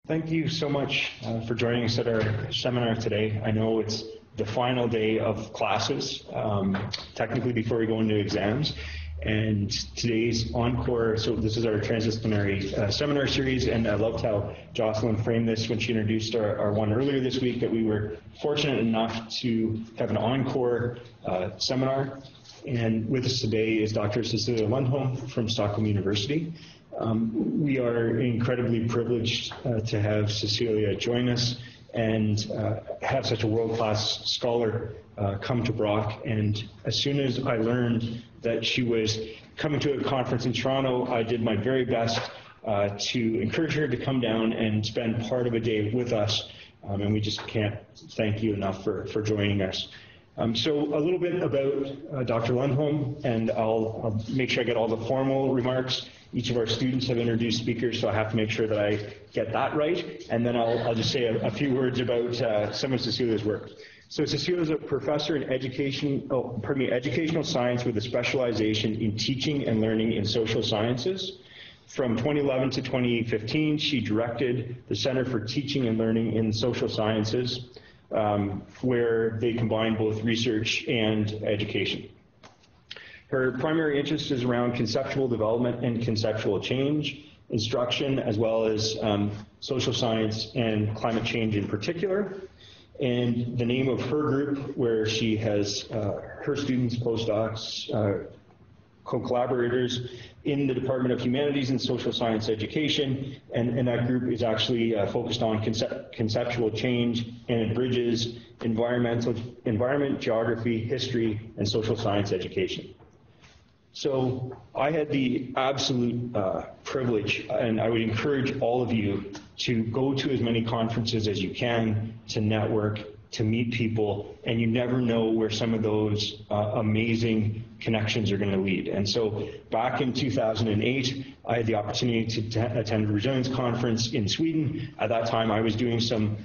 Thank you so much for joining us at our seminar today. I know it's the final day of classes, technically before we go into exams. And today's encore, so this is our transdisciplinary seminar series, and I loved how Jocelyn framed this when she introduced our one earlier this week, that we were fortunate enough to have an encore seminar. And with us today is Dr. Cecilia Lundholm from Stockholm University. We are incredibly privileged to have Cecilia join us and have such a world-class scholar come to Brock. And as soon as I learned that she was coming to a conference in Toronto, I did my very best to encourage her to come down and spend part of a day with us. And we just can't thank you enough for joining us. So a little bit about Dr. Lundholm, and I'll make sure I get all the formal remarks. Each of our students have introduced speakers, so I have to make sure that I get that right. And then I'll just say a few words about some of Cecilia's work. So Cecilia is a professor in educational science with a specialization in teaching and learning in social sciences. From 2011 to 2015, she directed the Center for Teaching and Learning in Social Sciences, where they combine both research and education. Her primary interest is around conceptual development and conceptual change, instruction, as well as social science and climate change in particular. And the name of her group, where she has her students, postdocs, co-collaborators in the Department of Humanities and Social Science Education, and that group is actually focused on conceptual change, and it bridges environment, geography, history, and social science education. So I had the absolute privilege, and I would encourage all of you to go to as many conferences as you can, to network, to meet people, and you never know where some of those amazing connections are going to lead. And so back in 2008, I had the opportunity to attend a resilience conference in Sweden. At that time, I was doing some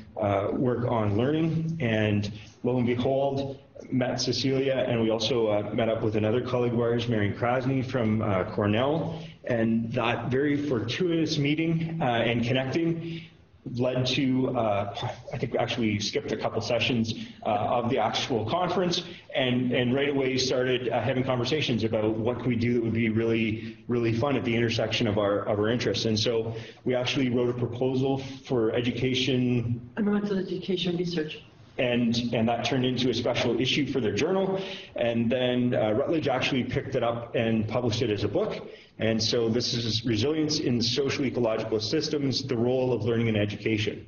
work on learning, and lo and behold, met Cecilia, and we also met up with another colleague of ours, Marion Krasny from Cornell, and that very fortuitous meeting and connecting led to, I think actually we skipped a couple sessions of the actual conference, and right away started having conversations about what could we do that would be really fun at the intersection of our interests. And so we actually wrote a proposal for education. Environmental education research. And that turned into a special issue for their journal. And then Routledge actually picked it up and published it as a book. And so this is Resilience in Social Ecological Systems, the Role of Learning and Education.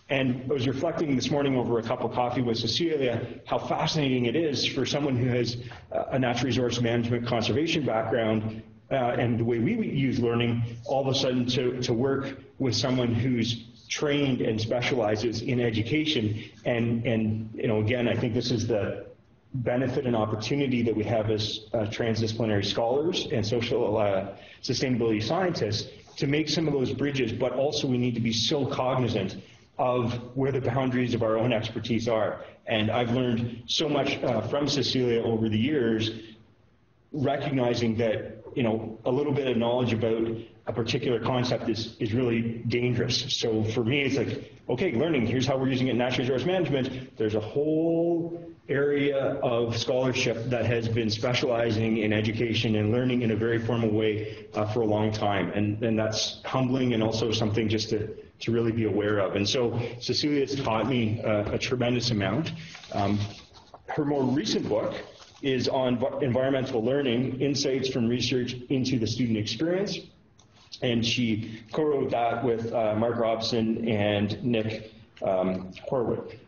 And I was reflecting this morning over a cup of coffee with Cecilia how fascinating it is for someone who has a natural resource management conservation background and the way we use learning, all of a sudden to work with someone who's trained and specializes in education. And you know, again, I think this is the benefit and opportunity that we have as transdisciplinary scholars and social sustainability scientists to make some of those bridges, but also we need to be so cognizant of where the boundaries of our own expertise are. And I've learned so much from Cecilia over the years, recognizing that, you know, a little bit of knowledge about a particular concept is really dangerous. So for me, it's like, okay, learning, here's how we're using it in natural resource management. There's a whole area of scholarship that has been specializing in education and learning in a very formal way for a long time. And that's humbling and also something just to really be aware of. And so Cecilia has taught me a tremendous amount. Her more recent book is on environmental learning, insights from research into the student experience. And she co-wrote that with Mark Robson and Nick Horwick.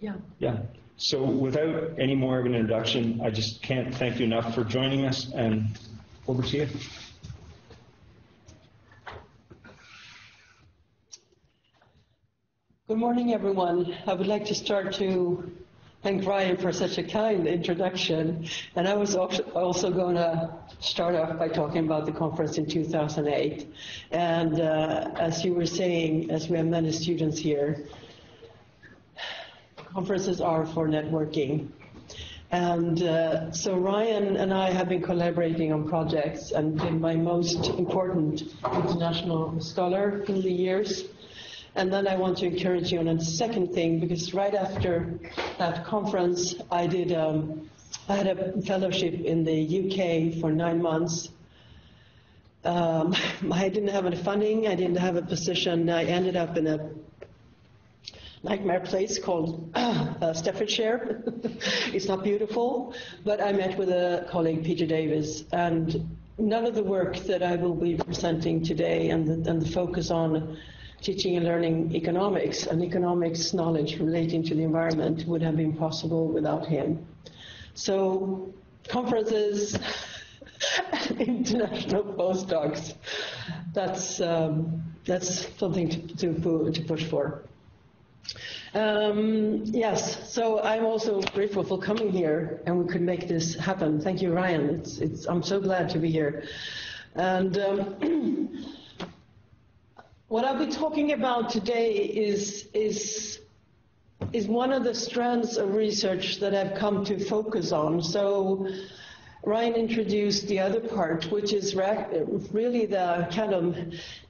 Yeah. So without any more of an introduction, I just can't thank you enough for joining us, and over to you. Good morning, everyone. I would like to start to thank Ryan for such a kind introduction. And I was also going to start off by talking about the conference in 2008. And as you were saying, as we have many students here, conferences are for networking. And so Ryan and I have been collaborating on projects and been my most important international scholar in the years. And then I want to encourage you on a second thing, because right after that conference, I had a fellowship in the UK for 9 months. I didn't have any funding, I didn't have a position. I ended up in a nightmare place called Staffordshire. It's not beautiful, but I met with a colleague, Peter Davis, and none of the work that I will be presenting today and the focus on teaching and learning economics and economics knowledge relating to the environment would have been possible without him. So conferences, international postdocs, that's something to push for. Yes, so I'm also grateful for coming here, and we could make this happen. Thank you, Ryan. I'm so glad to be here. And what I'll be talking about today is one of the strands of research that I've come to focus on. So Ryan introduced the other part, which is really the kind of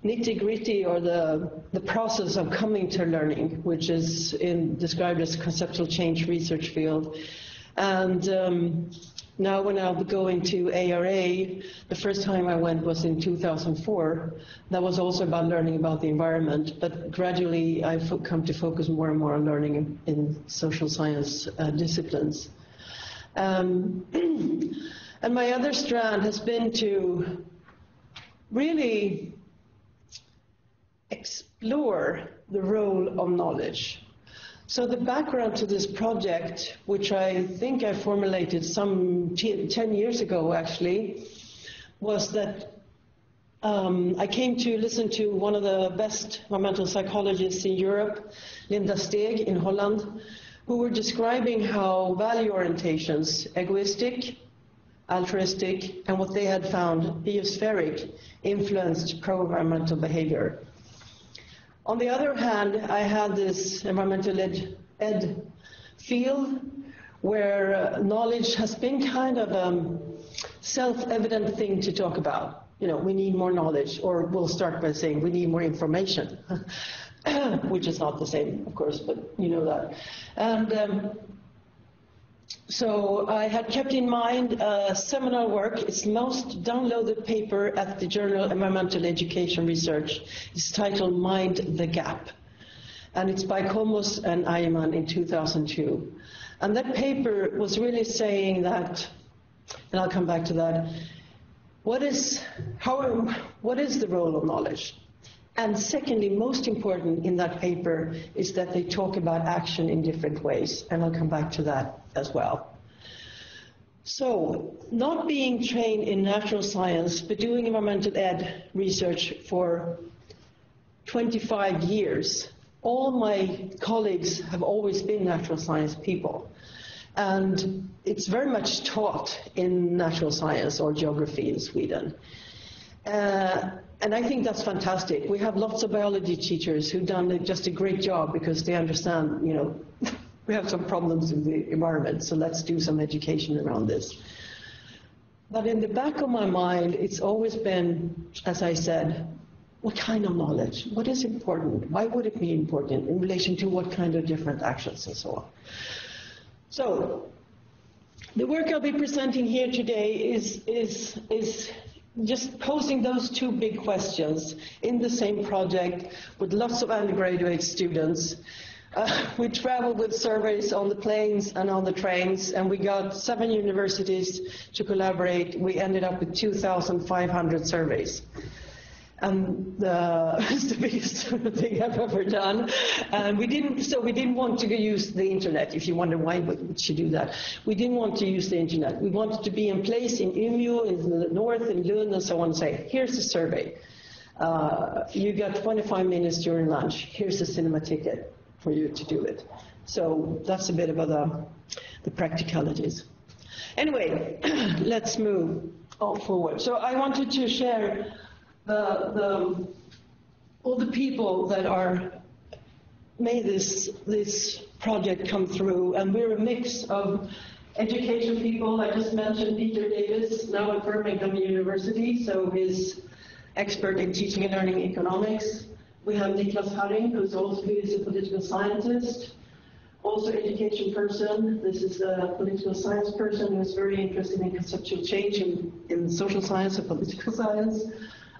nitty-gritty, or the process of coming to learning, which is described as conceptual change research field. And now when I'll be going to ARA, the first time I went was in 2004. That was also about learning about the environment, but gradually I've come to focus more and more on learning in social science disciplines. And my other strand has been to really explore the role of knowledge. So the background to this project, which I think I formulated some 10 years ago actually, was that I came to listen to one of the best environmental psychologists in Europe, Linda Steg in Holland, who were describing how value orientations, egoistic, altruistic, and what they had found, biospheric, influenced pro-environmental behavior. On the other hand, I had this environmental ed field where knowledge has been kind of a self-evident thing to talk about. You know, we need more knowledge, or we'll start by saying we need more information, which is not the same, of course, but you know that. And so I had kept in mind seminal work. It's the most downloaded paper at the journal Environmental Education Research. It's titled Mind the Gap. And it's by Komos and Ayman in 2002. And that paper was really saying that, and I'll come back to that, what is the role of knowledge? And secondly, most important in that paper is that they talk about action in different ways, and I'll come back to that as well. So, not being trained in natural science, but doing environmental ed research for 25 years, all my colleagues have always been natural science people. And it's very much taught in natural science or geography in Sweden. And I think that's fantastic. We have lots of biology teachers who've done just a great job because they understand, you know, we have some problems in the environment, so let's do some education around this. But in the back of my mind, it's always been, as I said, what kind of knowledge? What is important? Why would it be important in relation to what kind of different actions and so on? So, the work I'll be presenting here today is just posing those two big questions in the same project with lots of undergraduate students. We traveled with surveys on the planes and on the trains, and we got 7 universities to collaborate. We ended up with 2,500 surveys. And it's the biggest thing I've ever done. And we didn't want to use the internet. If you wonder why would she do that, we didn't want to use the internet. We wanted to be in place in Umeå, in the north, in Lund, and so on, and say, here's the survey. You got 25 minutes during lunch. Here's the cinema ticket for you to do it. So that's a bit about the practicalities. Anyway, let's move forward. So I wanted to share all the people that made this project come through, and we're a mix of education people. I just mentioned Peter Davis, now at Birmingham University, so he's expert in teaching and learning economics. We have Niklas Haring, who is a political scientist, also education person. This is a political science person who is very interested in conceptual change in social science and political science.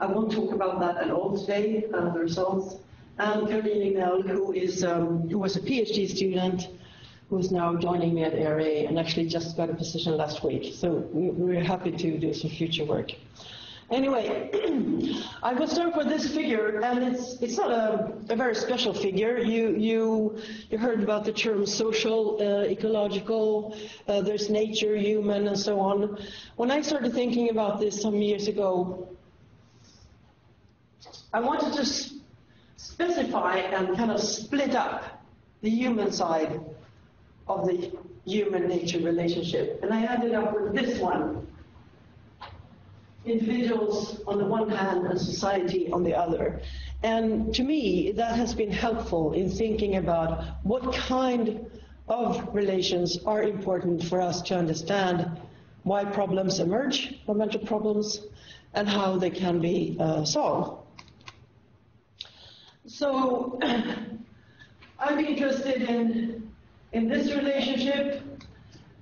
I won't talk about that at all today, the results. And Caroline Nell, who was a PhD student, who is now joining me at ARA and actually just got a position last week. So we're happy to do some future work. Anyway, I will start with this figure, and it's not a very special figure. You heard about the term social, ecological, there's nature, human, and so on. When I started thinking about this some years ago, I wanted to specify and kind of split up the human side of the human-nature relationship. And I ended up with this one. Individuals on the one hand and society on the other. And to me, that has been helpful in thinking about what kind of relations are important for us to understand why problems emerge, environmental problems, and how they can be solved. So I'm interested in this relationship,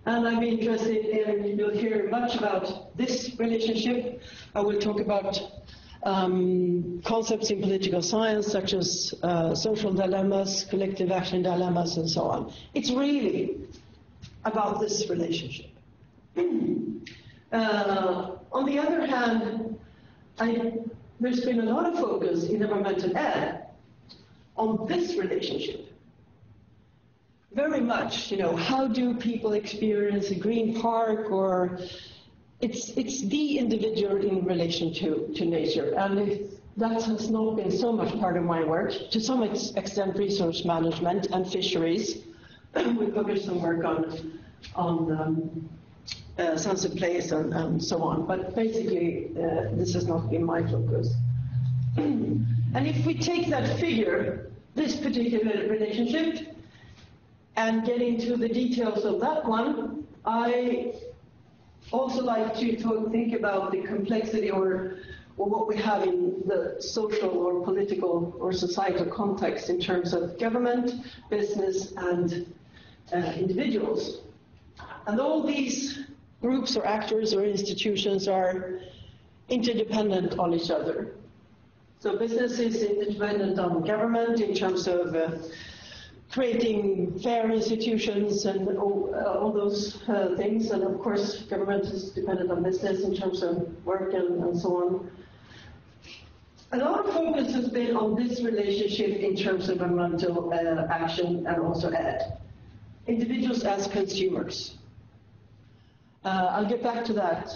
and I'm interested in, you'll hear much about this relationship. I will talk about concepts in political science such as social dilemmas, collective action dilemmas, and so on. It's really about this relationship. On the other hand, there's been a lot of focus in environmental ed on this relationship. Very much, how do people experience a green park, or it's the individual in relation to nature. And that has not been so much part of my work. To some extent, resource management and fisheries. We published some work on sense of place and so on. But basically, this has not been my focus. And if we take that figure, this particular relationship, and get into the details of that one, I also like to think about the complexity or what we have in the social or political or societal context in terms of government, business, and individuals. And all these groups or actors or institutions are interdependent on each other. So business is interdependent on government in terms of creating fair institutions and all those things. And of course, government is dependent on business in terms of work and so on. A lot of focus has been on this relationship in terms of environmental action and also ed. Individuals as consumers. I'll get back to that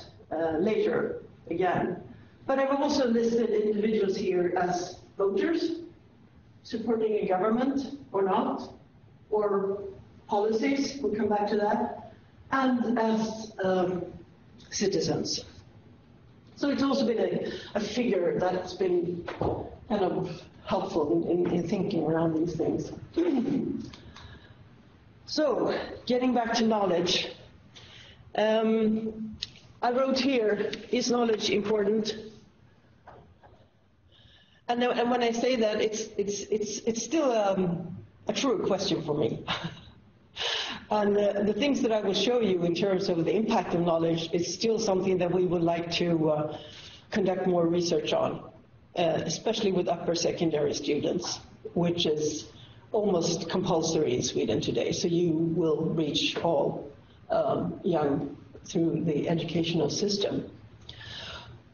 later again. But I've also listed individuals here as voters, supporting a government or not, or policies, we'll come back to that, and as citizens. So it's also been a figure that's been kind of helpful in thinking around these things. So, getting back to knowledge. I wrote here, is knowledge important? And when I say that, it's still a true question for me. And the things that I will show you in terms of the impact of knowledge is still something that we would like to conduct more research on, especially with upper secondary students, which is almost compulsory in Sweden today. So you will reach all young through the educational system.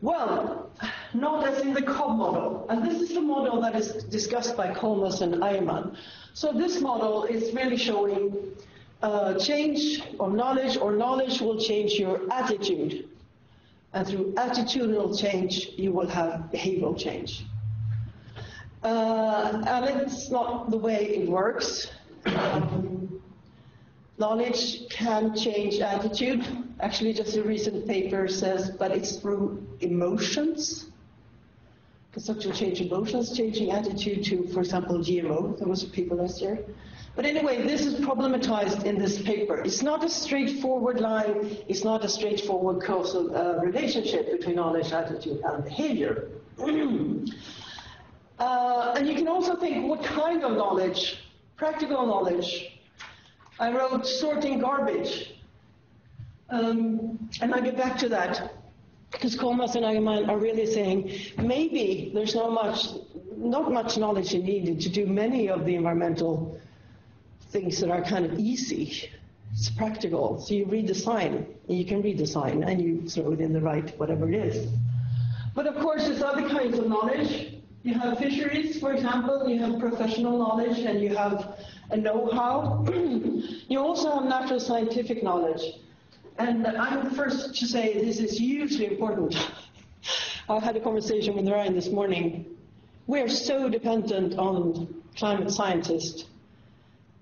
Well, not as in the Cobb model. And this is the model that is discussed by Kolmos and Eiermann. So this model is really showing change of knowledge, or knowledge will change your attitude. And through attitudinal change, you will have behavioral change. And it's not the way it works. Knowledge can change attitude. Actually, just a recent paper says, but it's through emotions. Conceptual change emotions, changing attitude to, for example, GMO. There was a paper last year. But anyway, this is problematized in this paper. It's not a straightforward line. It's not a straightforward causal relationship between knowledge, attitude, and behavior. And you can also think, what kind of knowledge? Practical knowledge. I wrote sorting garbage. And I'll get back to that, because Kolmas and Eigenmann are really saying maybe there's not much knowledge needed to do many of the environmental things that are kind of easy. It's practical. So you read the sign, and you can read the sign, and you throw it in the right, whatever it is. But of course, there's other kinds of knowledge. You have fisheries, for example, you have professional knowledge, and you have a know-how. You also have natural scientific knowledge. And I'm the first to say this is hugely important. I had a conversation with Ryan this morning. We're so dependent on climate scientists,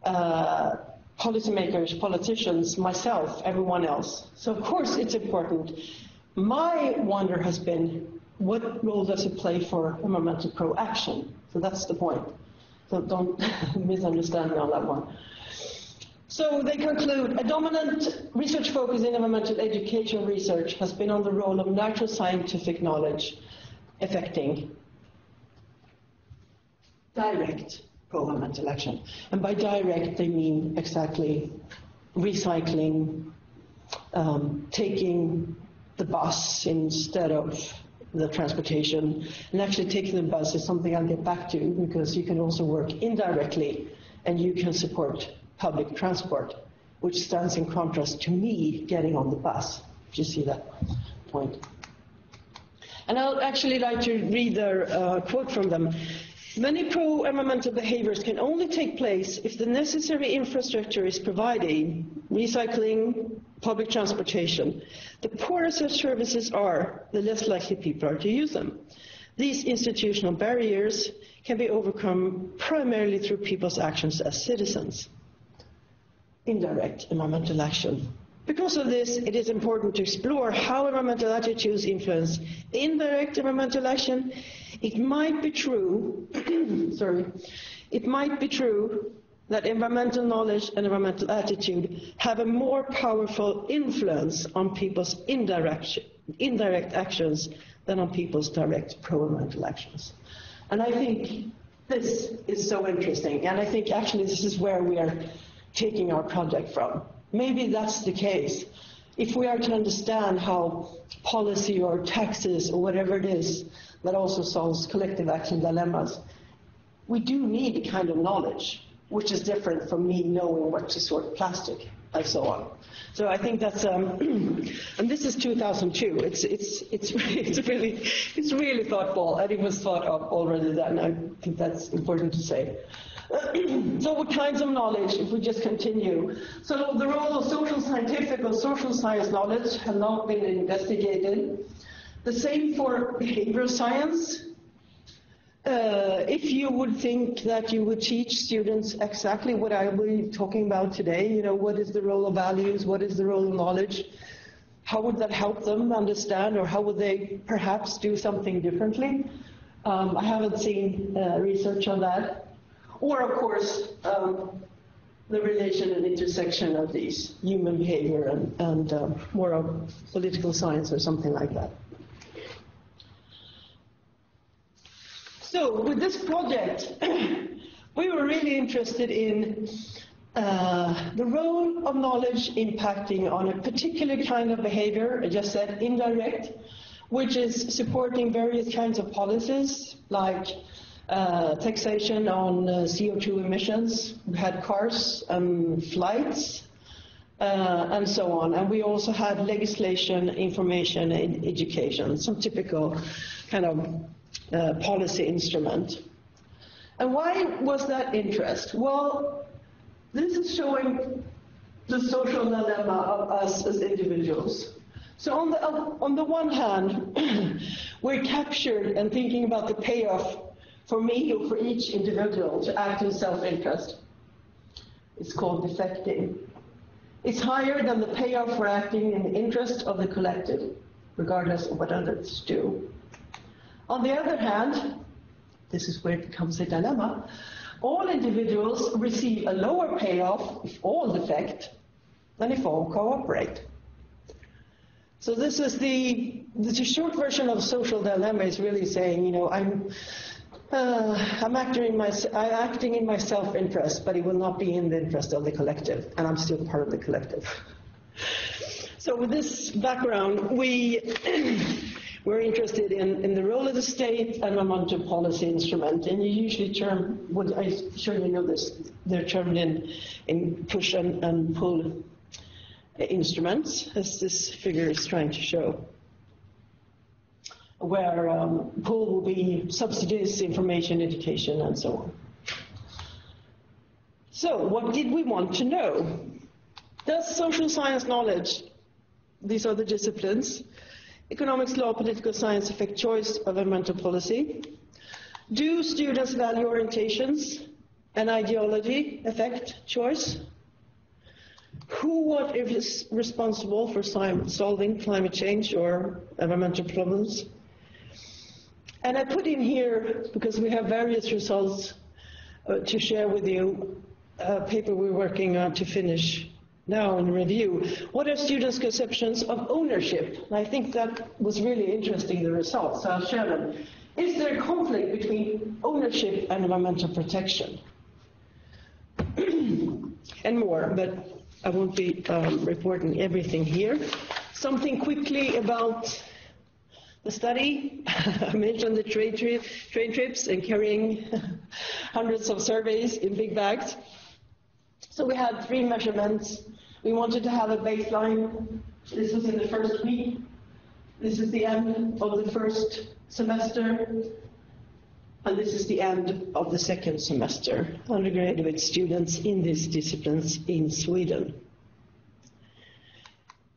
policymakers, politicians, myself, everyone else. So of course it's important. My wonder has been, what role does it play for environmental pro-action? So that's the point. So don't misunderstand me on that one. So they conclude, a dominant research focus in environmental education research has been on the role of natural scientific knowledge affecting direct pro-environmental action. And by direct, they mean exactly recycling, taking the bus instead of the transportation. And actually taking the bus is something I'll get back to, because you can also work indirectly and you can support public transport, which stands in contrast to me getting on the bus, if you see that point. And I'll actually like to read their quote from them. Many pro-environmental behaviors can only take place if the necessary infrastructure is provided, recycling, public transportation. The poorer such services are, the less likely people are to use them. These institutional barriers can be overcome primarily through people's actions as citizens. Indirect environmental action. Because of this, it is important to explore how environmental attitudes influence indirect environmental action. It might be true, it might be true that environmental knowledge and environmental attitude have a more powerful influence on people's indirect actions than on people's direct pro-environmental actions. And I think this is so interesting, and I think actually this is where we are taking our project from. Maybe that's the case. If we are to understand how policy or taxes or whatever it is that also solves collective action dilemmas, we do need a kind of knowledge which is different from me knowing what to sort plastic and so on. So I think that's, and this is 2002. It's really thoughtful, and it was thought of already then. I think that's important to say. So what kinds of knowledge, if we just continue? So the role of social scientific or social science knowledge have not been investigated. The same for behavioral science. If you would think that you would teach students exactly what I will be talking about today, you know, what is the role of values, what is the role of knowledge, how would that help them understand, or how would they perhaps do something differently? I haven't seen research on that. Or, of course, the relation and intersection of these, human behavior and more of political science or something like that. So with this project, we were really interested in the role of knowledge impacting on a particular kind of behavior, I just said indirect, which is supporting various kinds of policies like taxation on CO2 emissions. We had cars and flights and so on. And we also had legislation, information, and education, some typical kind of policy instrument. And why was that interest? Well, this is showing the social dilemma of us as individuals. So on the one hand, we're captured and thinking about the payoff for me or for each individual to act in self-interest. It's called defecting. It's higher than the payoff for acting in the interest of the collective, regardless of what others do. On the other hand, this is where it becomes a dilemma, all individuals receive a lower payoff if all defect than if all cooperate. So this is the short version of social dilemma is really saying, you know, I'm acting in my self-interest, but it will not be in the interest of the collective, and I'm still part of the collective. So with this background, we're interested in the role of the state and environmental policy instrument, and you usually term, well, I'm sure you know this, they're termed in push and pull instruments, as this figure is trying to show, where pull will be subsidies, information, education, and so on. So what did we want to know? Does social science knowledge, these are the disciplines, economics, law, political science affect choice of environmental policy? Do students' value orientations and ideology affect choice? What is responsible for solving climate change or environmental problems? And I put in here, because we have various results to share with you, a paper we're working on to finish now in review. What are students' conceptions of ownership? And I think that was really interesting, the results. So I'll share them. Is there a conflict between ownership and environmental protection? And more, but I won't be reporting everything here. Something quickly about the study. I mentioned the train trips and carrying hundreds of surveys in big bags. So we had 3 measurements. We wanted to have a baseline. This was in the first week. This is the end of the first semester. And this is the end of the second semester, undergraduate students in these disciplines in Sweden.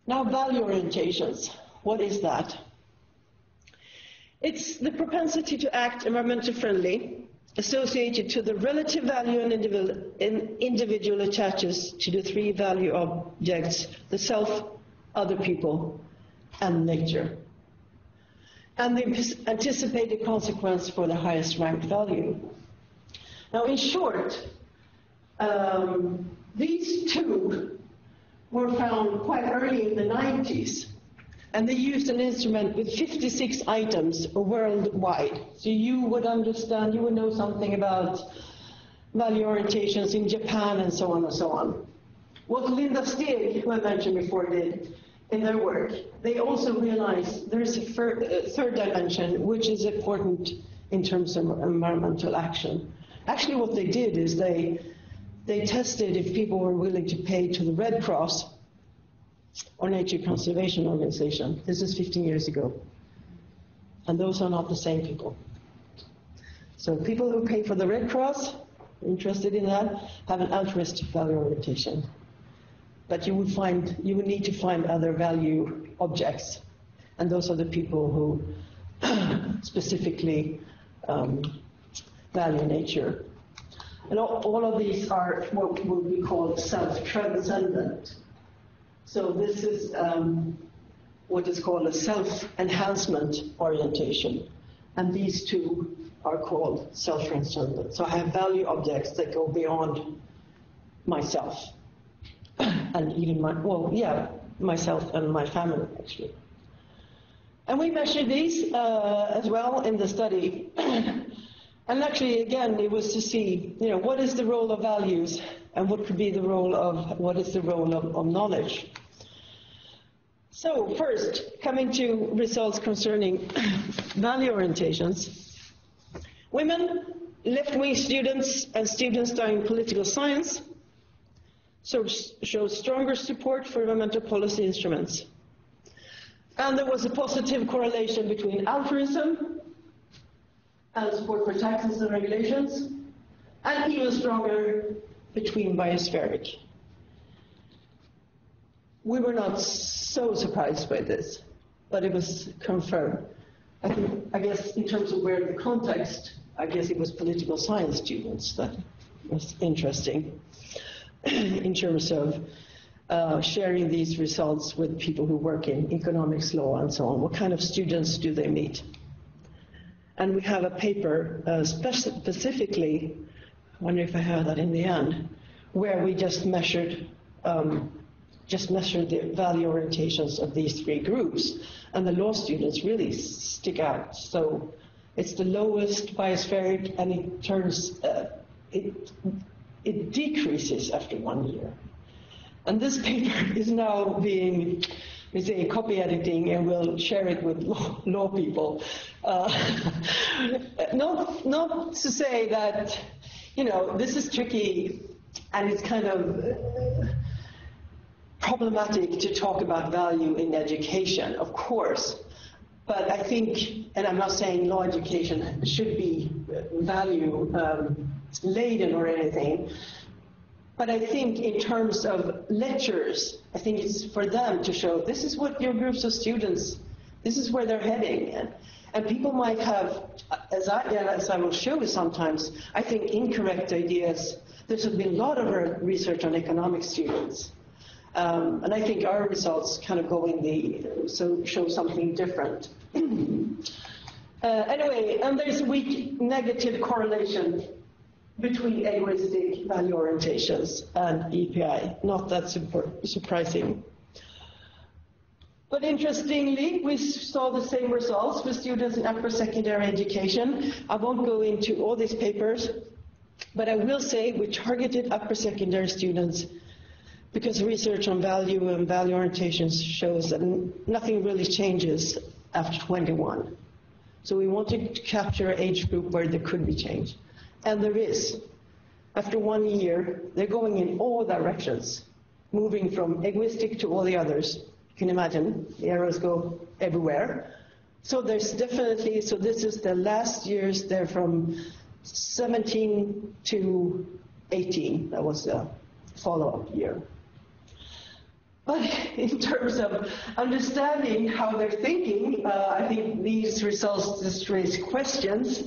Now, value orientations. What is that? It's the propensity to act environmentally friendly, associated to the relative value an individual attaches to the 3 value objects, the self, other people, and nature, and the anticipated consequence for the highest ranked value. Now, in short, these 2 were found quite early in the 90s, and they used an instrument with 56 items worldwide. So you would understand, you would know something about value orientations in Japan and so on and so on. What Linda Stig, who I mentioned before, did in their work, they also realized there is a third dimension which is important in terms of environmental action. Actually, what they did is they tested if people were willing to pay to the Red Cross or Nature Conservation Organization. This is 15 years ago. And those are not the same people. So people who pay for the Red Cross, interested in that, have an altruistic value orientation. But you would need to find other value objects. And those are the people who specifically value nature. And all of these are what would be called self-transcendent. So this is what is called a self-enhancement orientation. And these 2 are called self-transcendent. So I have value objects that go beyond myself. And even myself and my family, actually. And we measured these as well in the study. And actually, again, it was to see, what is the role of values and what is the role of knowledge. So first, coming to results concerning value orientations. Women, left-wing students, and students studying political science show stronger support for environmental policy instruments. And there was a positive correlation between altruism and support for taxes and regulations, and even stronger between biospheric. We were not so surprised by this, but it was confirmed. I guess in terms of where the context, I guess it was political science students that was interesting in terms of sharing these results with people who work in economics, law, and so on. What kind of students do they meet? And we have a paper specifically, I wonder if I have that in the end, where we just measured the value orientations of these 3 groups. And the law students really stick out. So It's the lowest biospheric, and it turns, it decreases after 1 year. And this paper is now being, we say, copy editing, and we'll share it with law people. Not to say that, you know, this is tricky and it's kind of problematic to talk about value in education, of course. But I think, and I'm not saying law education should be value laden or anything, but I think in terms of lectures, I think it's for them to show this is what your groups of students, this is where they're heading. And people might have, as I will show you sometimes, I think incorrect ideas. There's been a lot of research on economic students. And I think our results kind of go in show something different. Anyway, and there's a weak negative correlation between egoistic value orientations and EPI. Not that surprising. But interestingly, we saw the same results with students in upper secondary education. I won't go into all these papers, but I will say we targeted upper secondary students because research on value and value orientations shows that nothing really changes after 21. So we wanted to capture an age group where there could be change. And there is. After 1 year, they're going in all directions, moving from egoistic to all the others. You can imagine, the arrows go everywhere. So there's definitely, so this is the last years, they're from 17 to 18. That was the follow-up year. But in terms of understanding how they're thinking, I think these results just raise questions.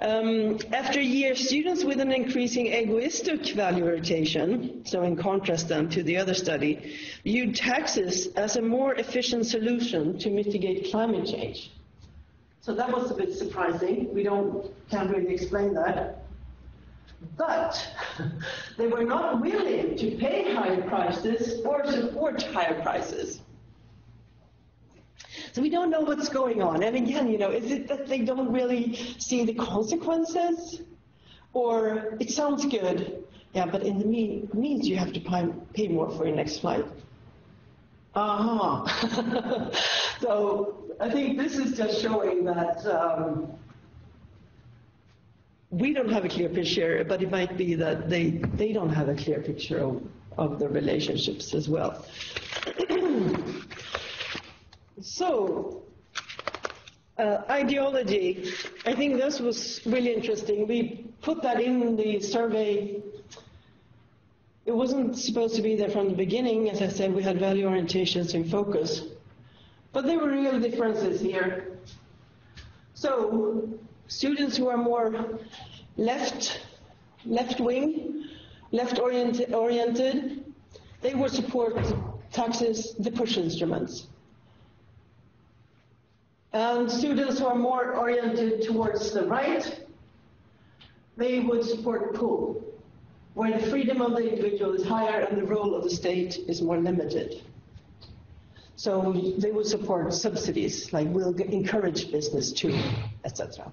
After a year, students with an increasing egoistic value orientation, so in contrast then to the other study, viewed taxes as a more efficient solution to mitigate climate change. So that was a bit surprising. Can't really explain that. But they were not willing to pay higher prices or support higher prices. So we don't know what's going on. And again, you know, is it that they don't really see the consequences? Or it sounds good, yeah, but in the means you have to pay more for your next flight. So I think this is just showing that we don't have a clear picture, but it might be that they don't have a clear picture of the relationships as well. So, ideology, I think this was really interesting. We put that in the survey. It wasn't supposed to be there from the beginning. As I said, we had value orientations in focus. But there were real differences here. So, students who are more left-wing, left-oriented, they would support taxes, the push instruments. And students who are more oriented towards the right, they would support pull, where the freedom of the individual is higher and the role of the state is more limited. So they would support subsidies, like we'll encourage business too, etc.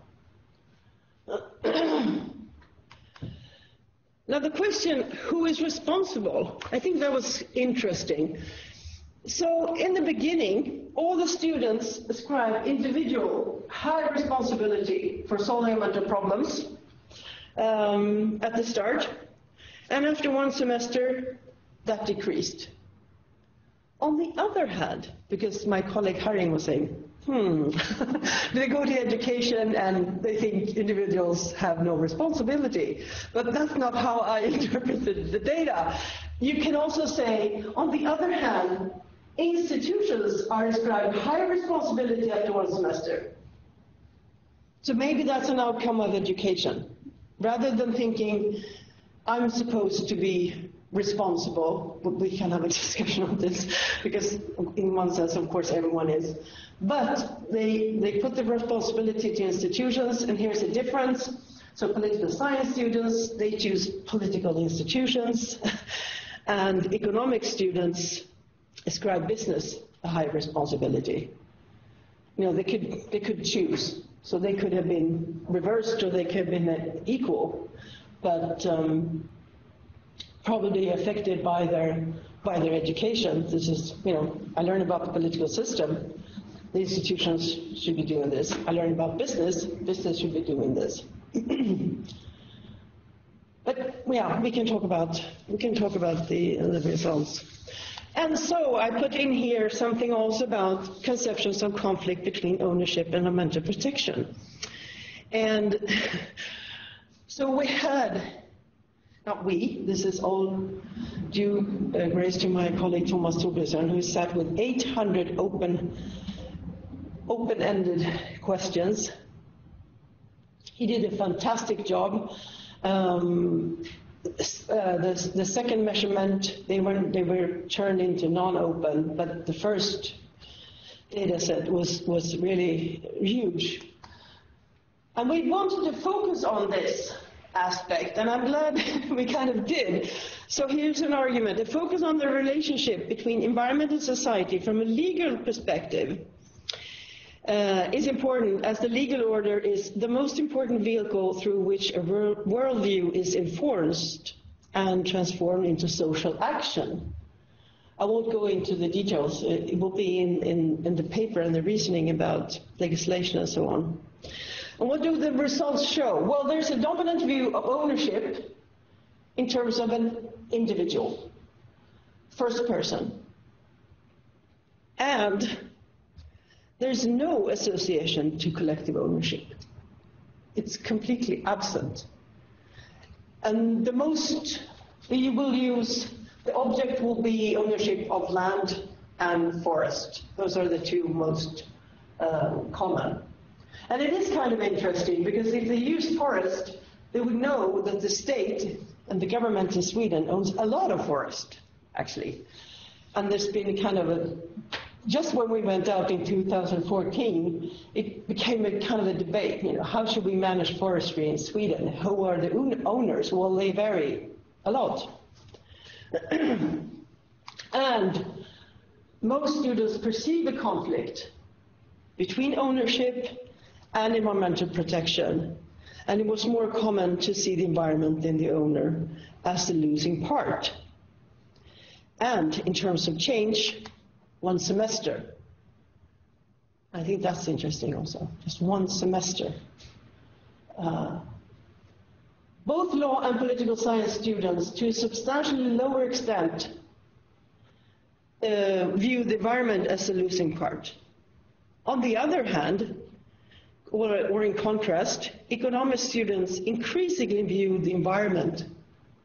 Now the question, who is responsible? I think that was interesting. So in the beginning, all the students ascribed individual high responsibility for solving mental problems at the start. And after one semester, that decreased. On the other hand, because my colleague Haring was saying, they go to education and they think individuals have no responsibility. But that's not how I interpreted the data. You can also say, on the other hand, institutions are ascribed higher responsibility after one semester. So maybe that's an outcome of education. Rather than thinking, I'm supposed to be responsible, but we can have a discussion on this, because in one sense, of course, everyone is. But they put the responsibility to institutions, and here's the difference. So political science students, they choose political institutions, and economic students ascribe business a high responsibility. You know, they could choose. So they could have been reversed or they could have been equal, but probably affected by their education. This is, I learned about the political system. The institutions should be doing this. I learned about business. Business should be doing this. But yeah, we can talk about the results. And so I put in here something also about conceptions of conflict between ownership and environmental protection. And so we had, not we, this is all due grace to my colleague Thomas Torbjörnsson, who sat with 800 open-ended questions. He did a fantastic job. The second measurement, they were turned into non-open, but the first data set was really huge. And we wanted to focus on this aspect, and I'm glad we kind of did. So here's an argument. The focus on the relationship between environment and society from a legal perspective is important, as the legal order is the most important vehicle through which a worldview is enforced and transformed into social action. I won't go into the details. It will be in the paper and the reasoning about legislation and so on. And what do the results show? Well, there's a dominant view of ownership in terms of an individual, first person. And there's no association to collective ownership. It's completely absent. And the object will be ownership of land and forest. Those are the two most common. And it is kind of interesting, because if they use forest, they would know that the state and the government in Sweden owns a lot of forest, actually. And there's been kind of just when we went out in 2014, it became a kind of a debate, how should we manage forestry in Sweden? Who are the owners? Well, they vary a lot. And most students perceive a conflict between ownership and environmental protection, and it was more common to see the environment than the owner as the losing part. And in terms of change, 1 semester. I think that's interesting also, just 1 semester. Both law and political science students, to a substantially lower extent, view the environment as the losing part. On the other hand, or in contrast, economics students increasingly view the environment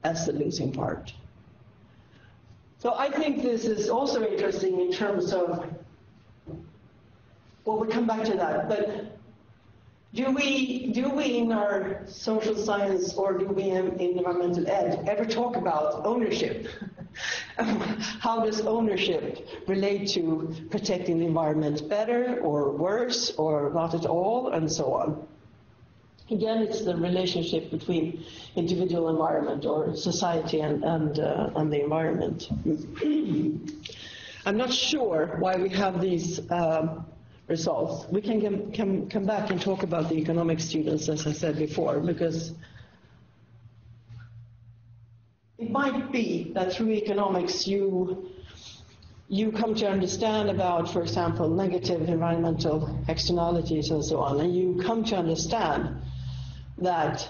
as the losing part. So I think this is also interesting in terms of, well, we'll come back to that, but do we in our social science, or do we in environmental ed ever talk about ownership? How does ownership relate to protecting the environment better or worse or not at all, and so on? Again, it's the relationship between individual environment or society and the environment. I'm not sure why we have these results. We can come back and talk about the economic students, as I said before, because it might be that through economics you come to understand about, for example, negative environmental externalities and so on, and you come to understand that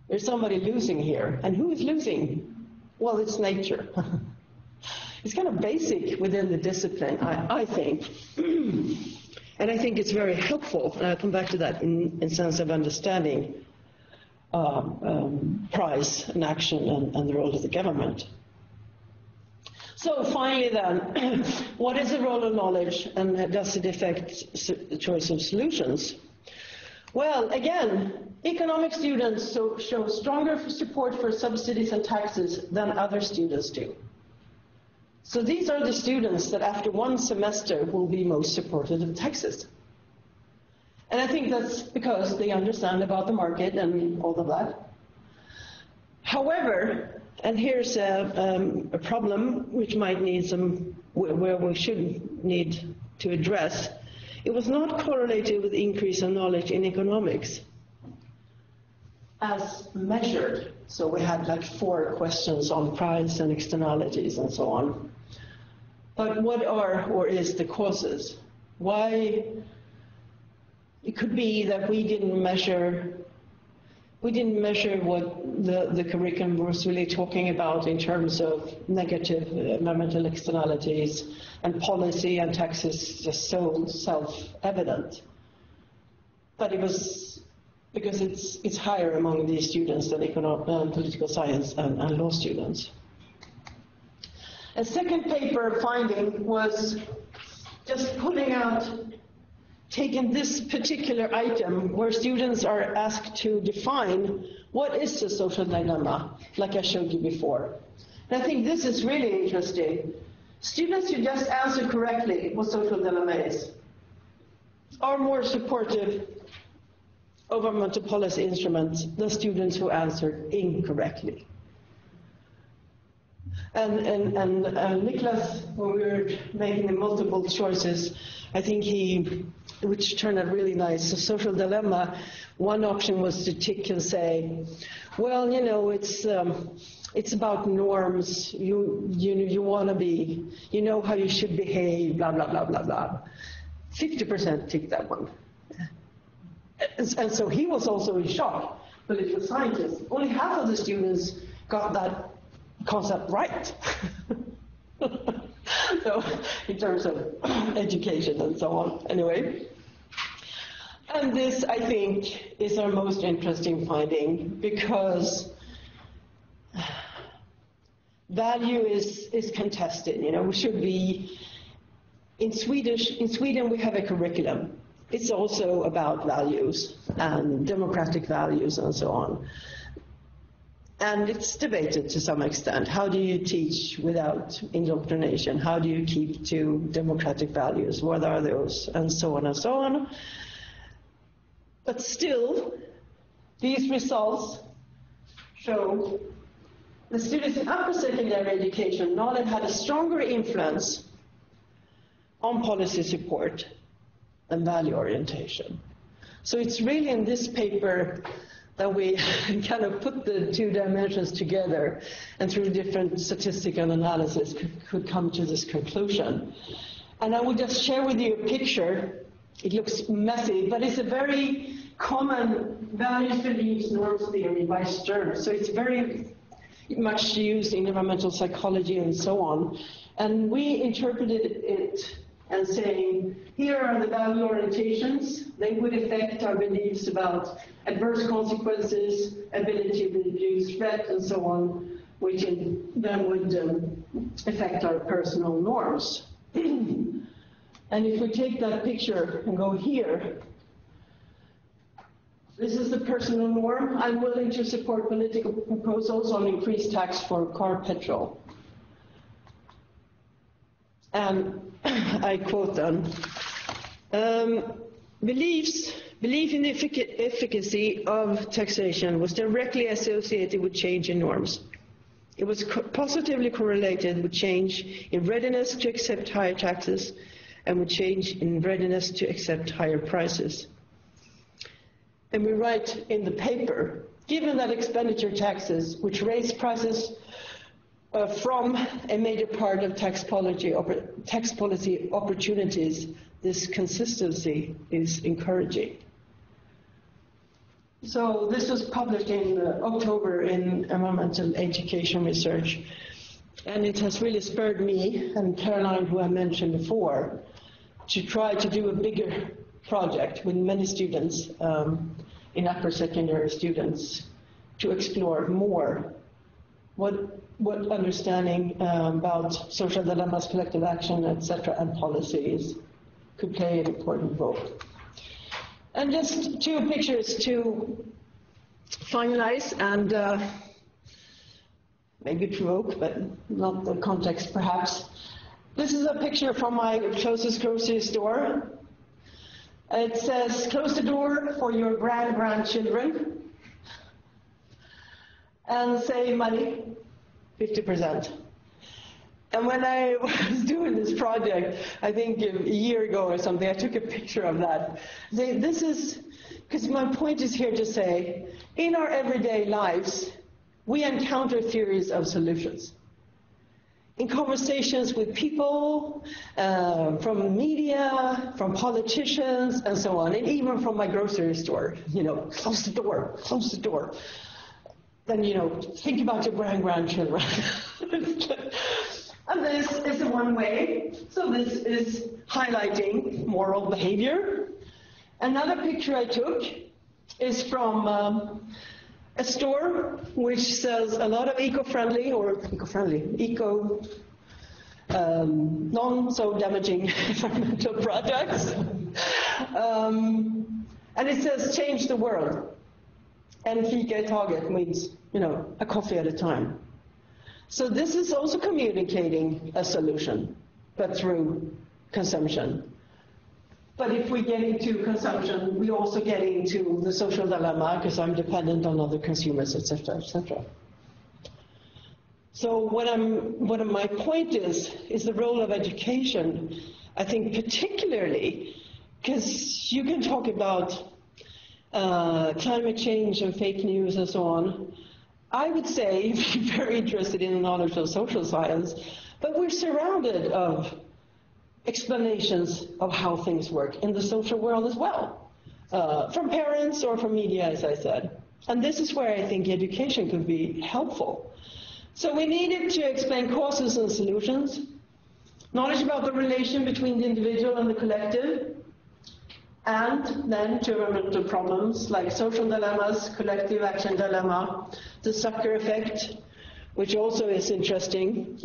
there's somebody losing here. And who is losing? Well, it's nature. It's kind of basic within the discipline, I think. And I think it's very helpful, and I'll come back to that in sense of understanding price and action and the role of the government. So finally then, what is the role of knowledge, and does it affect the choice of solutions? Well, again, economic students show stronger support for subsidies and taxes than other students do. So these are the students that after 1 semester will be most supportive of taxes. And I think that's because they understand about the market and all of that. However, and here's a problem which might need where we should need to address, it was not correlated with increase in knowledge in economics as measured. So we had like 4 questions on price and externalities and so on. But what are or is the causes? Why? It could be that we didn't measure what the curriculum was really talking about in terms of negative environmental externalities, and policy and taxes just so self-evident. But it was because it's higher among these students than political science and law students. A second paper finding was just pulling out, taking this particular item where students are asked to define what is the social dilemma, like I showed you before. And I think this is really interesting. Students who just answer correctly what social dilemma is are more supportive of environmental policy instruments than students who answered incorrectly. And Nicholas, when we were making the multiple choices, I think which turned out really nice, the social dilemma, one option was to tick and say, well, you know, it's about norms, you want to be, you know how you should behave, blah, blah, blah, blah, blah. 50% ticked that one. And so he was also in shock, political scientist. Only half of the students got that concept right. So in terms of education and so on, anyway. And this, I think, is our most interesting finding, because value is contested. You know, we should be, in Sweden we have a curriculum. It's also about values and democratic values and so on. And it's debated to some extent. How do you teach without indoctrination? How do you keep to democratic values? What are those? And so on and so on. But still, these results show the students in upper secondary education, knowledge had a stronger influence on policy support than value orientation. So it's really in this paper that we kind of put the 2 dimensions together, and through different statistical analysis could come to this conclusion. And I will just share with you a picture. It looks messy, but it's a very common values, beliefs, norms theory by Stern. So it's very much used in environmental psychology and so on. And we interpreted it and saying, here are the value orientations. They would affect our beliefs about adverse consequences, ability to reduce threat, and so on, which then would affect our personal norms. And if we take that picture and go here, this is the personal norm. I'm willing to support political proposals on increased tax for car petrol. And I quote them, belief in the efficacy of taxation was directly associated with change in norms. It was positively correlated with change in readiness to accept higher taxes and with change in readiness to accept higher prices. And we write in the paper, given that expenditure taxes, which raise prices from a major part of tax policy opportunities, this consistency is encouraging. So this was published in October in Environmental Education Research, and it has really spurred me and Caroline, who I mentioned before, to try to do a bigger project with many students in upper secondary students to explore more what understanding about social dilemmas, collective action, etc., and policies could play an important role. And just 2 pictures to finalize and maybe provoke, but not the context perhaps. This is a picture from my closest grocery store. It says, close the door for your grandchildren and save money, 50%. And when I was doing this project, I think a year ago or something, I took a picture of that. This is, because my point is here to say, in our everyday lives, we encounter theories of solutions. In conversations with people, from media, from politicians, and so on, and even from my grocery store, close the door, close the door. Then, think about your grandchildren. And this is one way. So this is highlighting moral behavior. Another picture I took is from a store which sells a lot of non-so-damaging environmental products. And it says, change the world. And fika i taget means, a coffee at a time. So this is also communicating a solution, but through consumption. But if we get into consumption, we also get into the social dilemma, because I'm dependent on other consumers, etc., etc. So what my point is the role of education, I think particularly, because you can talk about climate change and fake news and so on. I would say, very interested in the knowledge of social science, but we're surrounded of explanations of how things work in the social world as well, from parents or from media, as I said. And this is where I think education could be helpful. So we needed to explain causes and solutions, knowledge about the relation between the individual and the collective, and then environmental problems like social dilemmas, collective action dilemma, the sucker effect, which also is interesting.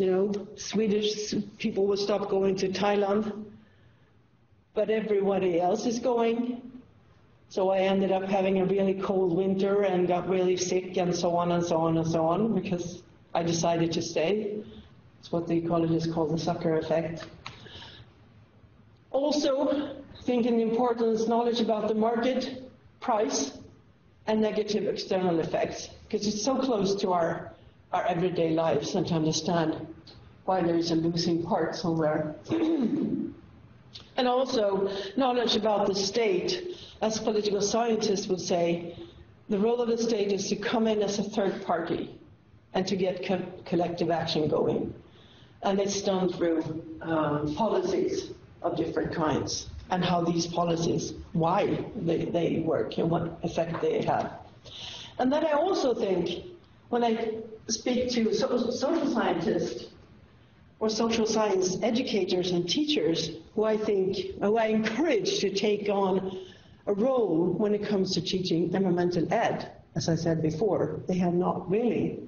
Swedish people will stop going to Thailand, but everybody else is going. So I ended up having a really cold winter and got really sick and so on and so on and so on because I decided to stay. It's what the ecologists call the sucker effect. Also, thinking the importance, knowledge about the market, price, and negative external effects, because it's so close to our everyday lives, and to understand why there is a losing part somewhere. And also, knowledge about the state. As political scientists would say, the role of the state is to come in as a third party and to get collective action going. And it's done through policies of different kinds, and how these policies, why they work and what effect they have. And then I also think, when I speak to social scientists or social science educators and teachers, who I encourage to take on a role when it comes to teaching environmental ed, as I said before, they have not really.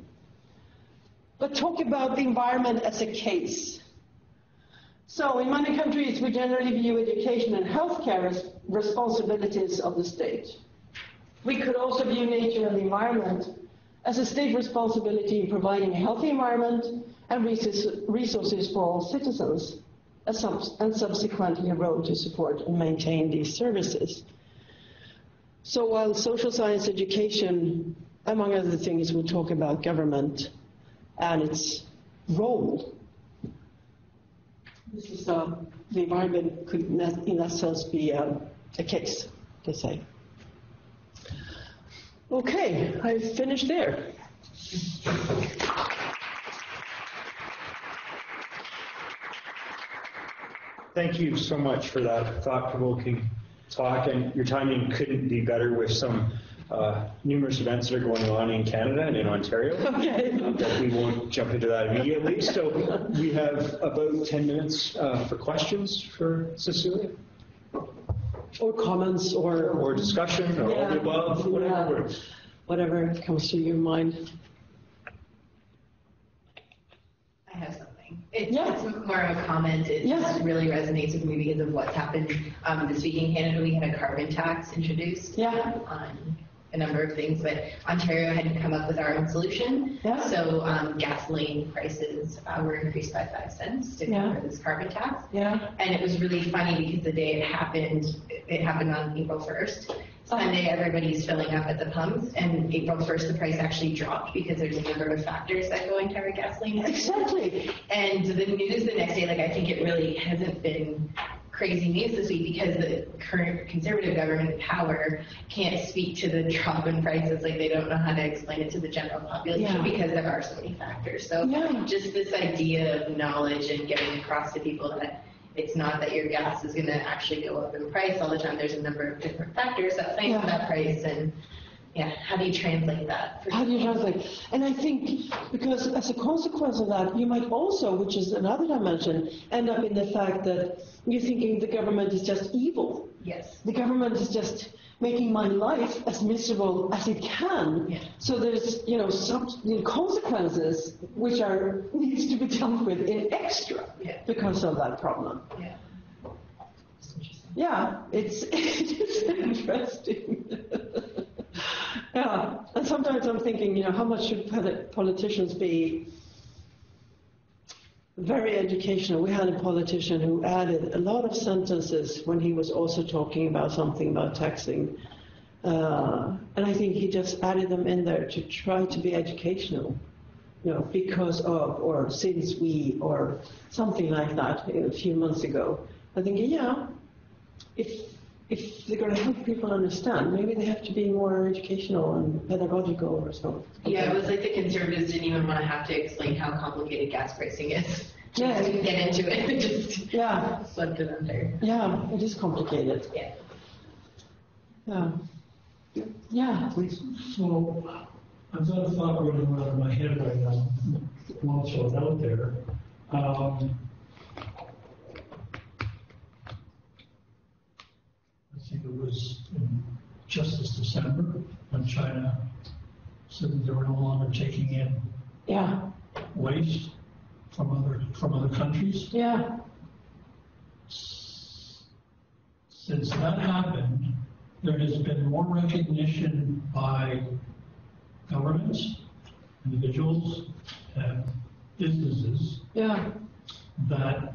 But talk about the environment as a case. So in many countries, we generally view education and healthcare as responsibilities of the state. We could also view nature and the environment as a state responsibility in providing a healthy environment and resources for all citizens, and subsequently a role to support and maintain these services. So while social science education, among other things, will talk about government and its role, this is the environment could in that sense be a case, to say. Okay, I've finished there. Thank you so much for that thought-provoking talk, and your timing couldn't be better with some numerous events that are going on in Canada and in Ontario. Okay. But we won't jump into that immediately. So we have about 10 minutes for questions for Cecilia. Or comments, or discussion, or all the above, whatever. Whatever comes to your mind. I have something. It's more of a comment. It just really resonates with me because of what's happened this week in Canada. We had a carbon tax introduced on a number of things, but Ontario hadn't come up with our own solution. Yeah. So gasoline prices were increased by 5 cents to cover this carbon tax. Yeah. And it was really funny because the day it happened on April 1st. Sunday, everybody's filling up at the pumps, and April 1st, the price actually dropped because there's a number of factors that go into our gasoline. Exactly. And the news the next day, like, I think it really hasn't been crazy news this week because the current conservative government in power can't speak to the drop in prices. Like, they don't know how to explain it to the general population because there are so many factors. So just this idea of knowledge and getting across to people that it's not that your gas is going to actually go up in price all the time. There's a number of different factors that play into that price, and how do you translate that? How do you translate? And I think because as a consequence of that, you might also, which is another dimension, end up in the fact that you're thinking the government is just evil. Yes. The government is just making my life as miserable as it can. Yeah. So there's, some consequences which needs to be dealt with in extra because of that problem. Yeah. Yeah, it is interesting. Yeah, and sometimes I'm thinking, how much should politicians be very educational? We had a politician who added a lot of sentences when he was also talking about something about taxing. And I think he just added them in there to try to be educational, because of, or since we, or something like that a few months ago. I think, if they're going to help people understand, maybe they have to be more educational and pedagogical or something. Yeah, it was like the conservatives didn't even want to have to explain how complicated gas pricing is. Just didn't get into it. Just slipped it under. Yeah, it is complicated. Yeah. So I've got a thought running around in my head right now. I'll throw it out there. I think it was just this December when China said that they were no longer taking in waste from other countries. Yeah. Since that happened, there has been more recognition by governments, individuals, and businesses that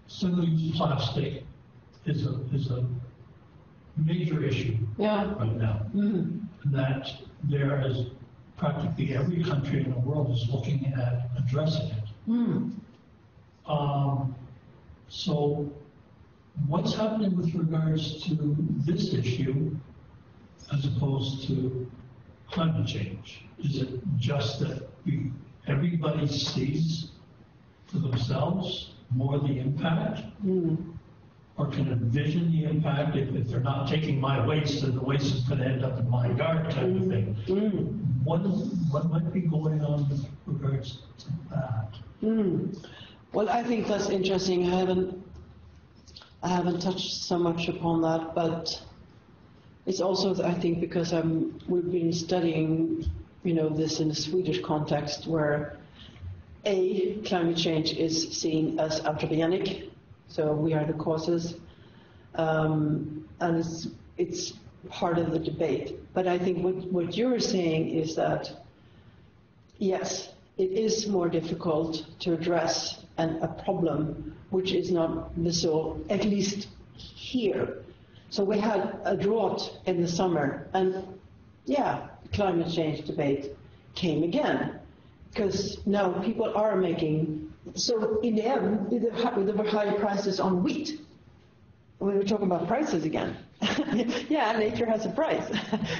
single-use plastic is a major issue right now. That there is practically every country in the world is looking at addressing it. So what's happening with regards to this issue as opposed to climate change? Is it just that everybody sees for themselves more the impact? Or can envision the impact if they're not taking my waste, then the waste is going to end up in my yard type of thing? What might be going on with regards to that? Well, I think that's interesting. I haven't touched so much upon that, but it's also, I think, because we've been studying, this in a Swedish context where climate change is seen as anthropogenic, so we are the causes, and it's part of the debate. But I think what you're saying is that, yes, it is more difficult to address a problem which is not visible, at least here. So we had a drought in the summer, and climate change debate came again, because now people are making, so in the end, there were higher prices on wheat. We were talking about prices again. Nature has a price.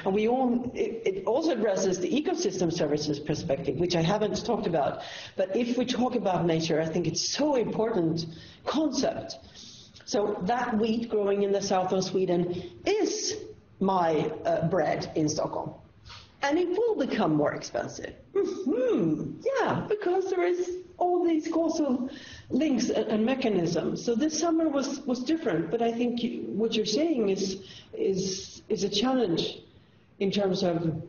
And it also addresses the ecosystem services perspective, which I haven't talked about. But if we talk about nature, I think it's so important concept. So that wheat growing in the south of Sweden is my bread in Stockholm. And it will become more expensive. Because there is all these causal links and mechanisms. So this summer was different, but I think what you're saying is a challenge in terms of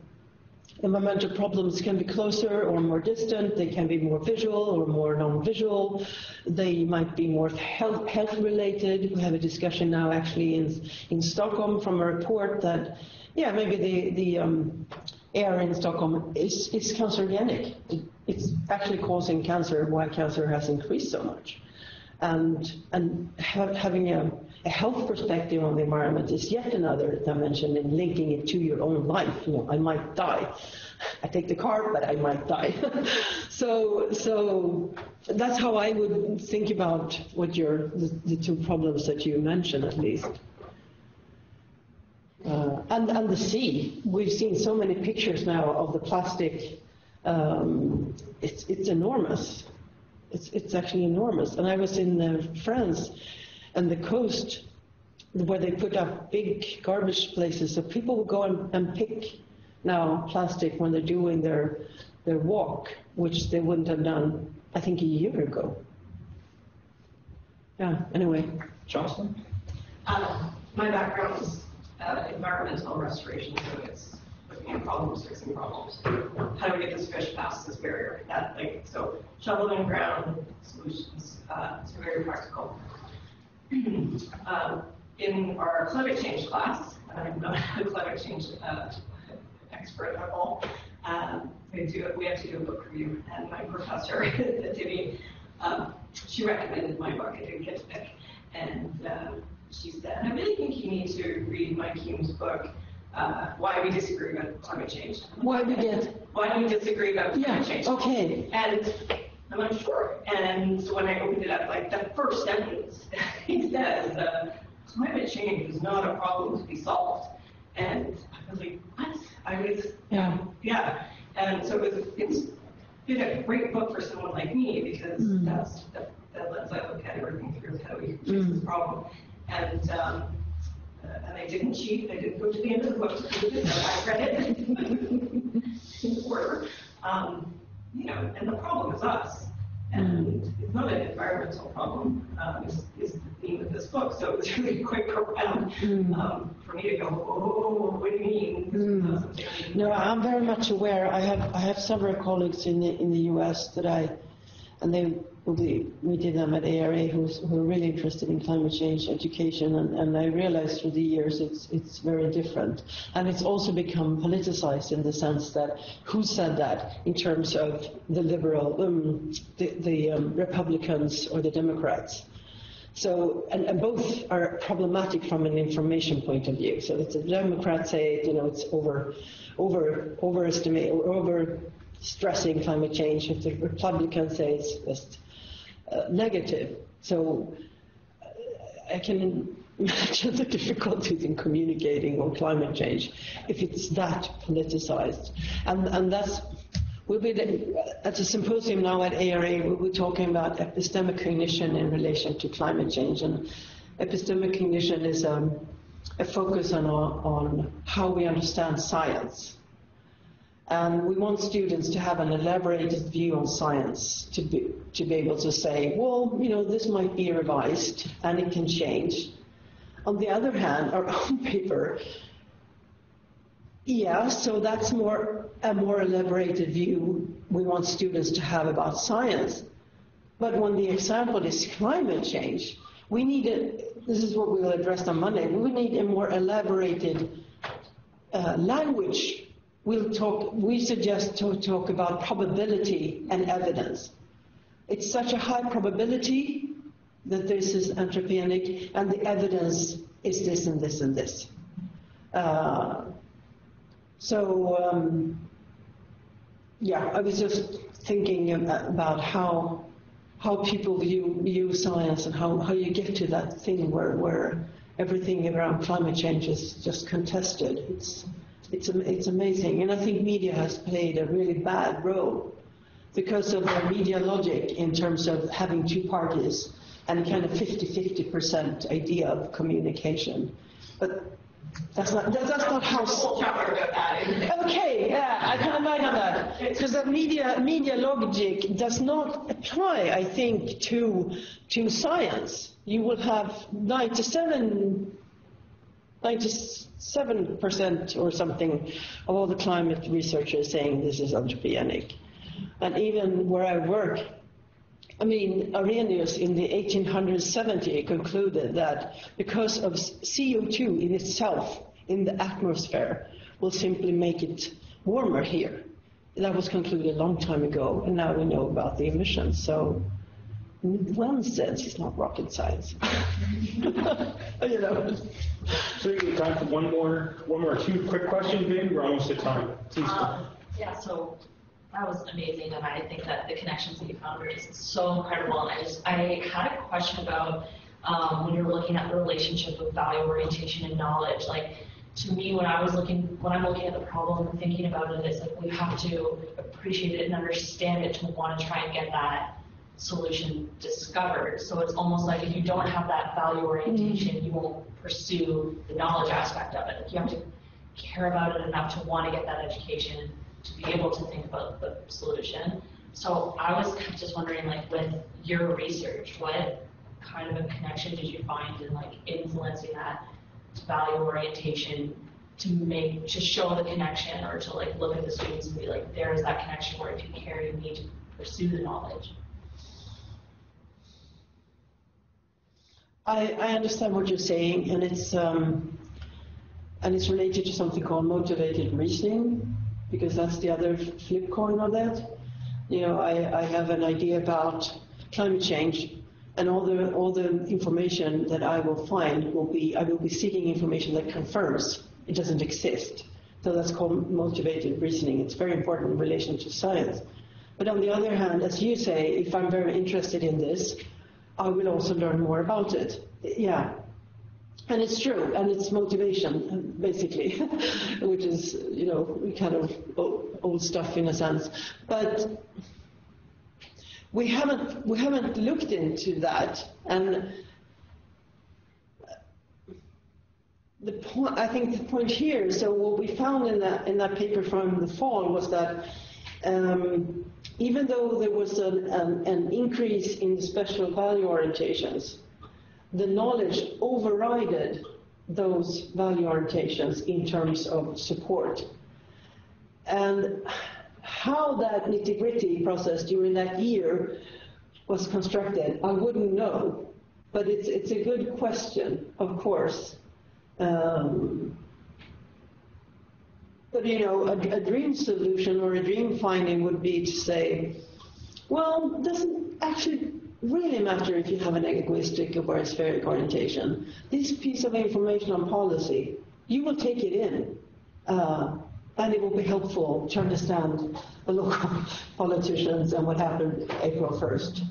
environmental problems can be closer or more distant. They can be more visual or more non-visual. They might be more health related. We have a discussion now actually in Stockholm from a report that maybe the air in Stockholm is cancerogenic. It's actually causing cancer, why cancer has increased so much. And having a health perspective on the environment is yet another dimension in linking it to your own life. You know, I might die. I take the car, but I might die. so that's how I would think about what the two problems that you mentioned, at least. And the sea. We've seen so many pictures now of the plastic. It's enormous. It's actually enormous. And I was in France, and the coast, where they put up big garbage places, so people will go and pick now plastic when they're doing their walk, which they wouldn't have done, I think, a year ago. Yeah, anyway. Jocelyn? My background is environmental restoration, so it's looking at problems, fixing problems. How do we get this fish past this barrier? So shovel in ground solutions, it's very practical. In our climate change class, I'm not a climate change expert at all, we have to do a book review, and my professor at Divi, she recommended my book. I didn't get to pick, and she said, I really think you need to read Mike Hume's book, Why We Disagree About Climate Change. Why we disagree about climate change. Okay. And I'm not sure. And so when I opened it up, like the first sentence, he says, climate change is not a problem to be solved. And I was like, what? Yeah. And so it's been a great book for someone like me, because that's the lens I look at everything through. How do we fix this problem? And I didn't cheat. I didn't go to the end of the book to read it. I read it in order. And the problem is us. And it's not an environmental problem, is the theme of this book. So it was really quite profound for me to go, oh, what do you mean? No, I'm very much aware. I have several colleagues in the U.S. we did them at ARA who are really interested in climate change education, and I realized through the years it's very different. And it's also become politicized in the sense that who said that in terms of the liberal, the Republicans or the Democrats. So, and both are problematic from an information point of view. So if the Democrats say, it's overestimate or over stressing climate change, if the Republicans say it's just negative. So I can imagine the difficulties in communicating on climate change if it's that politicized. And we'll be at a symposium now at ARA. We'll be talking about epistemic cognition in relation to climate change. And epistemic cognition is a focus on how we understand science. And we want students to have an elaborated view on science, to be able to say, well, this might be revised and it can change. On the other hand, our own paper, so that's a more elaborated view we want students to have about science. But when the example is climate change, we need this is what we will address on Monday, we need a more elaborated language. We suggest to talk about probability and evidence. It's such a high probability that this is anthropogenic, and the evidence is this and this and this. I was just thinking about how people view science and how you get to that thing where everything around climate change is just contested. It's amazing, and I think media has played a really bad role because of their media logic in terms of having two parties and kind of 50% idea of communication. But that's not how. Okay, yeah, I can imagine that, because the media logic does not apply, I think, to science. You will have 97% or something of all the climate researchers saying this is anthropogenic. And even where I work, Arrhenius in the 1870 concluded that because of CO2 in itself in the atmosphere will simply make it warmer here. That was concluded a long time ago, and now we know about the emissions. So in one sense, it's not rocket science. You know. So you have time for one more, two quick questions, maybe. We're almost at time. Please. Yeah, so that was amazing, and I think that the connections that you found are just so incredible. And I had a question about when you're looking at the relationship of value orientation and knowledge. Like, to me, when I'm looking at the problem and thinking about it, it's like we have to appreciate it and understand it to want to try and get that solution discovered. So it's almost like if you don't have that value orientation, you won't pursue the knowledge aspect of it. Like, you have to care about it enough to want to get that education to be able to think about the solution. So I was just wondering, like, with your research, what kind of a connection did you find in like influencing that value orientation to show the connection, or to like look at the students and be like, there is that connection where if you care, you need to pursue the knowledge? I understand what you're saying, and it's related to something called motivated reasoning, because that's the other flip coin of that. You know, I have an idea about climate change, and all the information that I will find I will be seeking information that confirms it doesn't exist. So that's called motivated reasoning. It's very important in relation to science. But on the other hand, as you say, if I'm very interested in this, I will also learn more about it. Yeah. And it's true, and it's motivation, basically, which is, you know, kind of old stuff in a sense. But we haven't looked into that, and I think the point here. So what we found in that paper from the fall was that even though there was an increase in the special value orientations, the knowledge overrided those value orientations in terms of support. And how that nitty-gritty process during that year was constructed, I wouldn't know. But it's a good question, of course. But, you know, a dream solution or a dream finding would be to say, well, it doesn't actually really matter if you have an egoistic or a spheric orientation. This piece of information on policy, you will take it in, and it will be helpful to understand the local politicians and what happened April 1st.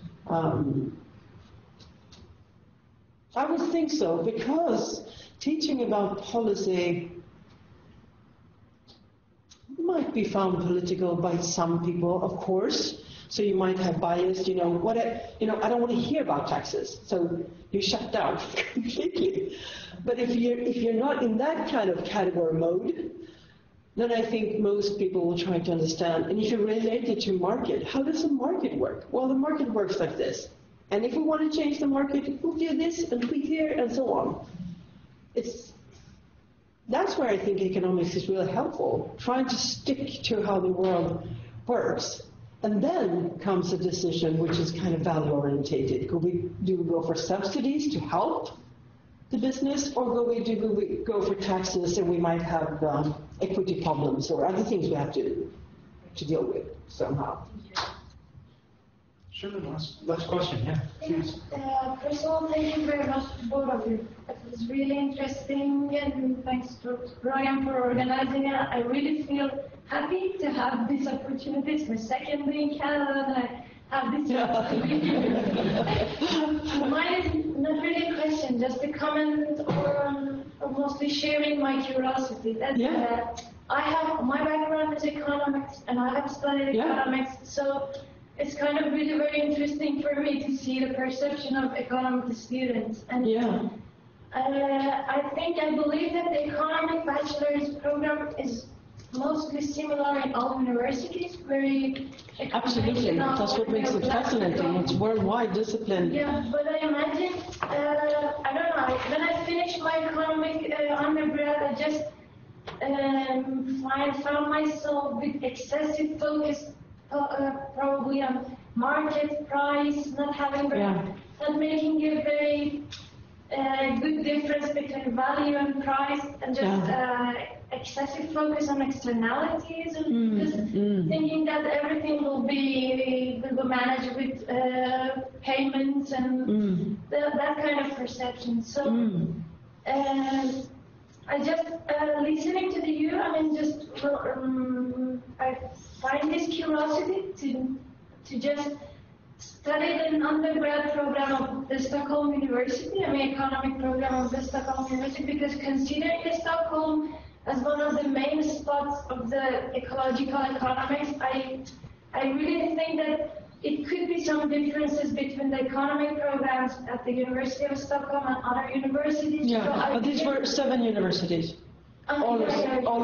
I would think so, because teaching about policy might be found political by some people, of course. So you might have bias, I don't want to hear about taxes, so you shut down completely. But if you're not in that kind of category mode, then I think most people will try to understand. And if you relate it to market, how does the market work? Well, the market works like this. And if we want to change the market, we'll do this and tweak here and so on. That's where I think economics is really helpful, trying to stick to how the world works. And then comes a decision which is kind of value-orientated. Do we go for subsidies to help the business, or do we go for taxes, and we might have equity problems or other things we have to deal with somehow? Sure, last question, yeah. Please. First of all, thank you very much, both of you. It was really interesting, and thanks to Brian for organizing it. I really feel happy to have these opportunities. My second day in Canada, and I have this opportunity. Mine is not really a question, just a comment, or mostly sharing my curiosity. My background is economics, and I have studied economics, so it's kind of really very interesting for me to see the perception of economic students. And I believe that the economic bachelor's program is mostly similar in all universities, very absolutely. That's what makes it fascinating. It's worldwide discipline. Yeah, but I imagine, I don't know, when I finished my economic undergrad, I just found myself with excessive focus probably on market price, not making a very good difference between value and price, and just excessive focus on externalities, and just thinking that everything will be managed with payments and that kind of perception. So I just listening to you. I mean, just I find this curiosity to just study an undergrad program of the Stockholm University, I mean economic program of the Stockholm University, because considering Stockholm as one of the main spots of the ecological economics, I really think that it could be some differences between the economic programs at the University of Stockholm and other universities. Yeah, but these were 7 universities, all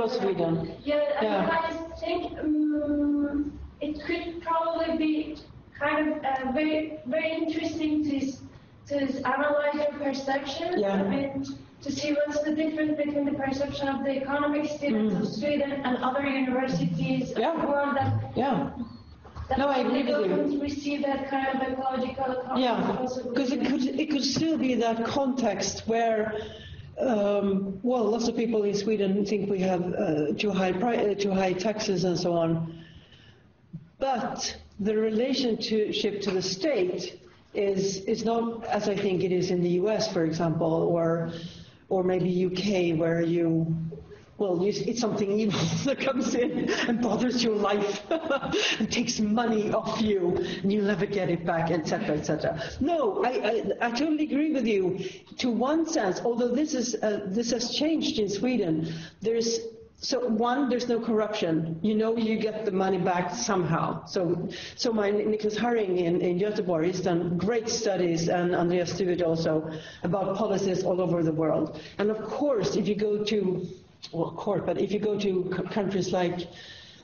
of Sweden. Yeah, I think it could probably be kind of very, very interesting to analyze your perception. Yeah. I mean, to see what's the difference between the perception of the economic students of Sweden and other universities of the world that no, I agree with you. don't receive that kind of ecological economy. Yeah, because it could still be that context where, well, lots of people in Sweden think we have too high taxes and so on. But the relationship to the state is not as I think it is in the US, for example, or maybe UK, where it's something evil that comes in and bothers your life and takes money off you, and you'll never get it back, etc., etc. No, I totally agree with you. To one sense, although this has changed in Sweden, there's no corruption. You get the money back somehow. So my Nicholas Haring in Göteborg has done great studies, and Andreas Stewart also, about policies all over the world. And of course, if you go to countries like,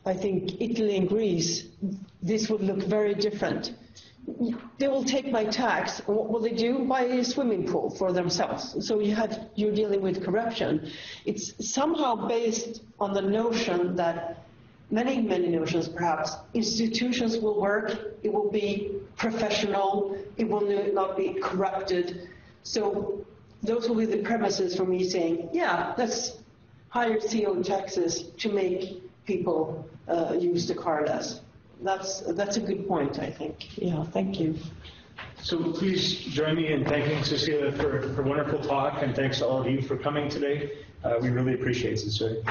I think, Italy and Greece, this would look very different. They will take my tax, and what will they do? Buy a swimming pool for themselves. So you're dealing with corruption. It's somehow based on the notion that many notions, perhaps, institutions will work, it will be professional, it will not be corrupted. So those will be the premises for me saying, yeah, let's higher CO taxes to make people use the car less. That's a good point, I think. Yeah, thank you. So please join me in thanking Cecilia for her wonderful talk, and thanks to all of you for coming today. We really appreciate it, Cecilia.